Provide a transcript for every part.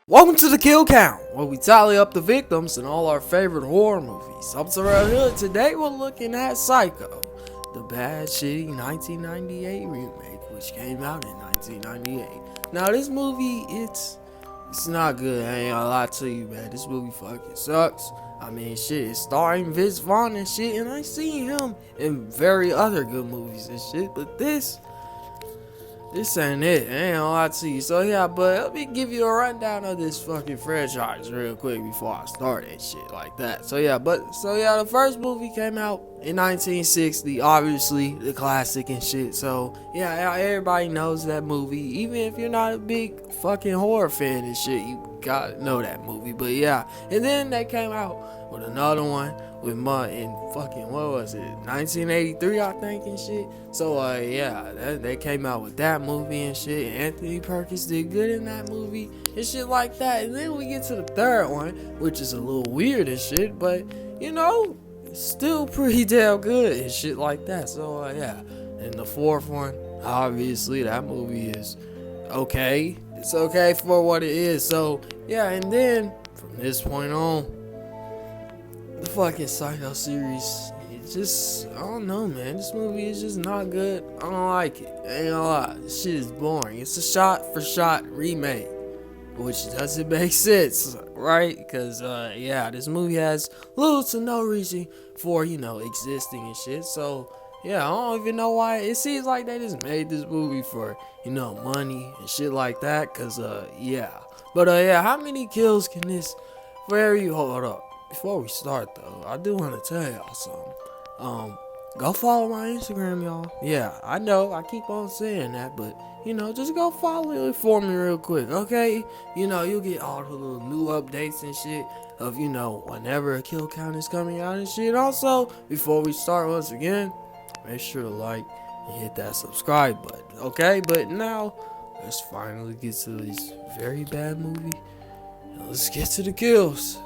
Welcome to the Kill Count, where we tally up the victims in all our favorite horror movies. I'm Terrell Hood. Today we're looking at Psycho, the bad, shitty 1998 remake, which came out in 1998. Now this movie, it's not good. I ain't gonna lie to you, man. This movie fucking sucks. I mean, shit, it's starring Vince Vaughn and shit, and I seen him in very other good movies and shit, but this ain't it. I ain't gonna lie to you. So yeah, but let me give you a rundown of this fucking franchise real quick before I start that shit like that. So yeah, the first movie came out in 1960, obviously the classic and shit. So yeah, everybody knows that movie. Even if you're not a big fucking horror fan and shit, you gotta know that movie. But yeah, and then they came out with another one with Mutt in fucking, what was it, 1983 I think and shit. So yeah, they came out with that movie and shit. Anthony Perkins did good in that movie and shit like that. And then we get to the third one, which is a little weird and shit, but you know, still pretty damn good and shit like that. So yeah, and the fourth one, obviously that movie is okay. It's okay for what it is. So yeah, and then from this point on, the fucking Psycho series, it just, I don't know, man. This movie is just not good. I don't like it. I ain't gonna lie. This shit is boring. It's a shot-for-shot remake, which doesn't make sense, right? Because, yeah, this movie has little to no reason for, existing and shit. So, yeah, I don't even know why. It seems like they just made this movie for, money and shit like that. Because, yeah. But, yeah, how many kills can this hold up? Before we start though, I do want to tell y'all something. Go follow my Instagram, y'all. Yeah, I know I keep on saying that, but just go follow it for me real quick, okay? You'll get all the little new updates and shit of whenever a kill count is coming out and shit. Also, before we start once again, make sure to like and hit that subscribe button, okay? But now let's finally get to this very bad movie and let's get to the kills.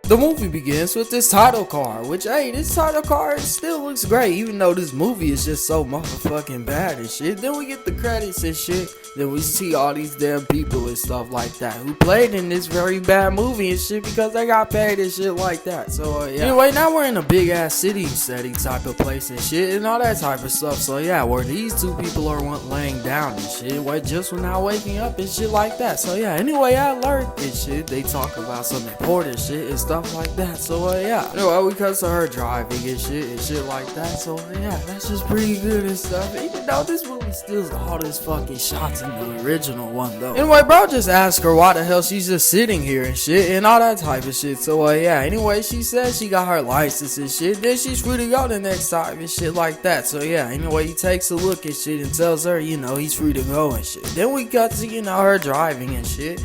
The movie begins with this title card, which, hey, this title card still looks great, even though this movie is just so motherfucking bad and shit. Then we get the credits and shit. Then we see all these damn people and stuff like that who played in this very bad movie and shit because they got paid and shit like that. So, yeah. Anyway, now we're in a big ass city setting type of place and shit and all that type of stuff. So, yeah, where these two people are laying down and shit, just when now waking up and shit like that. So, yeah, anyway, I learned and shit. They talk about some important shit and stuff like that. So yeah, anyway, we come to her driving and shit like that. So yeah, that's just pretty good and stuff. Even though this movie steals all this fucking shots in the original one though. Anyway, bro just asked her why the hell she's just sitting here and shit and all that type of shit. So yeah, anyway, she says she got her license and shit. Then she's free to go the next time and shit like that. So yeah, anyway, he takes a look and shit and tells her, he's free to go and shit. Then we got to, her driving and shit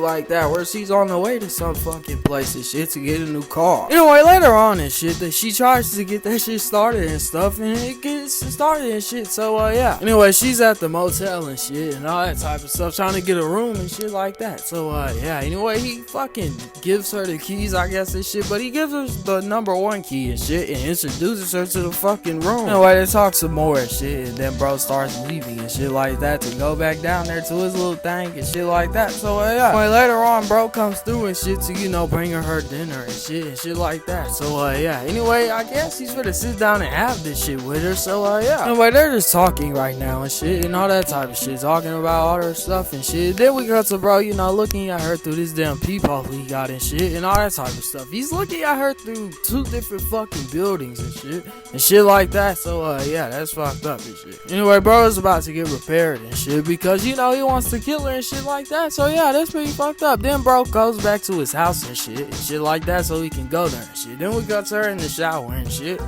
like that, where she's on the way to some fucking place and shit to get a new car. Anyway, later on and shit, that she tries to get that shit started and stuff, and it gets started and shit. So yeah. Anyway, she's at the motel and shit and all that type of stuff, trying to get a room and shit like that. So yeah. Anyway, he fucking gives her the keys, I guess, and shit, but he gives her the number one key and shit and introduces her to the fucking room. Anyway, they talk some more and shit, and then bro starts leaving and shit like that to go back down there to his little thing and shit like that. So yeah. Anyway, later on, bro comes through and shit to bring her dinner and shit like that. So yeah, anyway, I guess he's gonna sit down and have this shit with her. So yeah, anyway, they're just talking right now and shit and all that type of shit, talking about all her stuff and shit. Then we go to bro, looking at her through this damn peephole he got and shit and all that type of stuff. He's looking at her through two different fucking buildings and shit like that. So yeah, that's fucked up and shit. Anyway, bro is about to get repaired and shit because he wants to kill her and shit like that. So yeah, that's pretty fucked up. Then bro goes back to his house and shit like that, so he can go there and shit. Then we got to her in the shower and shit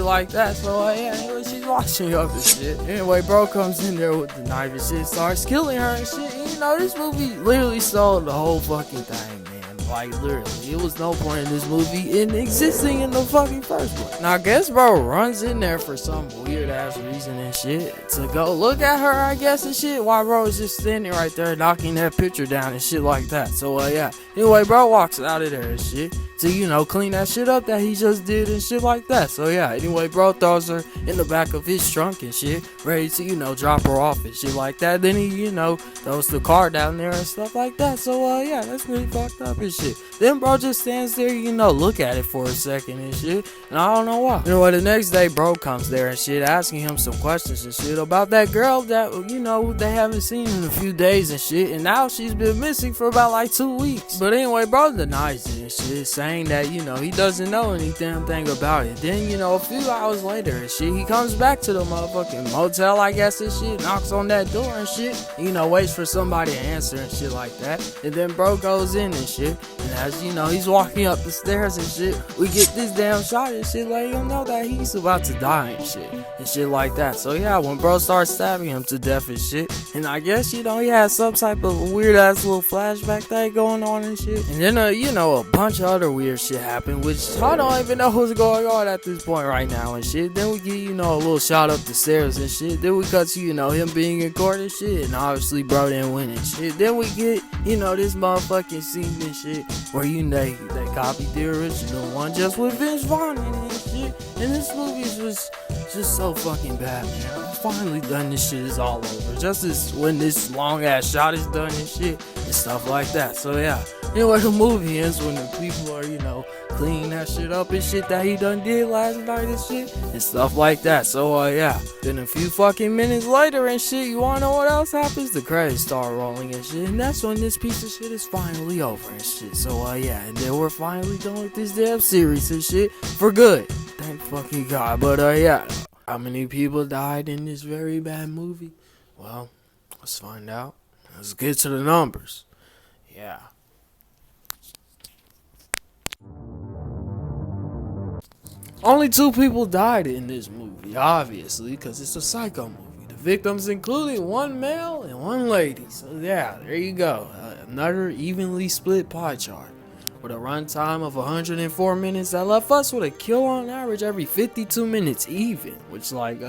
like that. So yeah, anyway, she's washing up and shit. Anyway, bro comes in there with the knife and shit, starts killing her and shit. And, this movie literally stole the whole fucking thing, man. Like, literally, it was no point in this movie in existing in the fucking first place. Now, I guess bro runs in there for some weird ass reason and shit to go look at her, I guess, and shit, while bro is just standing right there knocking that picture down and shit like that. So yeah, anyway, bro walks out of there and shit. to, you know, clean that shit up that he just did and shit like that. So yeah, anyway, bro throws her in the back of his trunk and shit, ready to, you know, drop her off and shit like that. Then he, you know, throws the car down there and stuff like that. So yeah, that's really fucked up and shit. Then bro just stands there, you know, look at it for a second and shit, and I don't know why. Anyway, the next day bro comes there and shit, asking him some questions and shit about that girl that, you know, they haven't seen in a few days and shit, and now she's been missing for about like 2 weeks. But anyway, bro denies it and shit, saying that, you know, he doesn't know any damn thing about it. Then, you know, a few hours later and shit, he comes back to the motherfucking motel, I guess, and shit, knocks on that door and shit, you know, waits for somebody to answer and shit like that. And then bro goes in and shit, and as you know, he's walking up the stairs and shit, we get this damn shot and shit, letting him know that he's about to die and shit like that. So yeah, when bro starts stabbing him to death and shit, and I guess, you know, he has some type of weird ass little flashback thing going on and shit. And then you know, a bunch of other weird shit happened, which I don't even know what's going on at this point right now and shit. Then we get, you know, a little shot up the stairs and shit. Then we cut to, you know, him being in court and shit, and obviously bro didn't win and shit. Then we get, you know, this motherfucking scene and shit where, you know, they copied the original one just with Vince Vaughn in it and shit. And this movie is just so fucking bad, man. I'm finally done. This shit is all over. Just as when this long ass shot is done and shit and stuff like that. So yeah. Anyway, the movie ends when the people are, you know, cleaning that shit up and shit that he done did last night and shit and stuff like that. So yeah. Then a few fucking minutes later and shit, you wanna know what else happens? The credits start rolling and shit, and that's when this piece of shit is finally over and shit. So yeah, and then we're finally done with this damn series and shit for good. Thank fucking God. But yeah, how many people died in this very bad movie? Well, let's find out. Let's get to the numbers. Yeah. Only 2 people died in this movie, obviously, because it's a psycho movie. The victims included 1 male and 1 lady. So yeah, there you go. Another evenly split pie chart. With a runtime of 104 minutes, that left us with a kill on average every 52 minutes even. Which, like,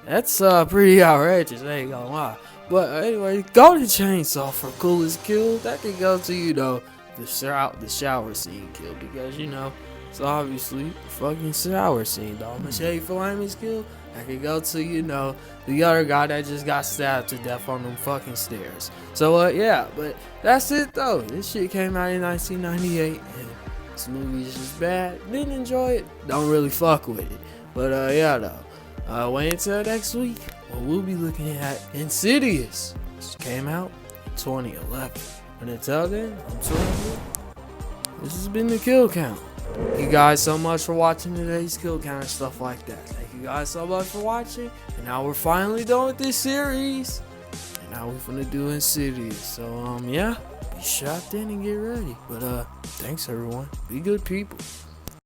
that's pretty outrageous, I ain't gonna lie. But anyway, Golden Chainsaw for coolest kill. That could go to, you know, the shower scene kill, because, you know, it's obviously the fucking shower scene, dog. Machete Flame's kill, that could go to, you know, the other guy that just got stabbed to death on them fucking stairs. So yeah, but that's it though. This shit came out in 1998, and this movie is just bad. Didn't enjoy it, don't really fuck with it. But yeah though, wait until next week when we'll be looking at Insidious, which came out in 2011. But until then, I'm sorry. This has been the Kill Count. Thank you guys so much for watching today's Kill Count and stuff like that. Thank you guys so much for watching. And now we're finally done with this series. And now we're finna do Insidious. So yeah, be strapped in and get ready. But thanks everyone. Be good people.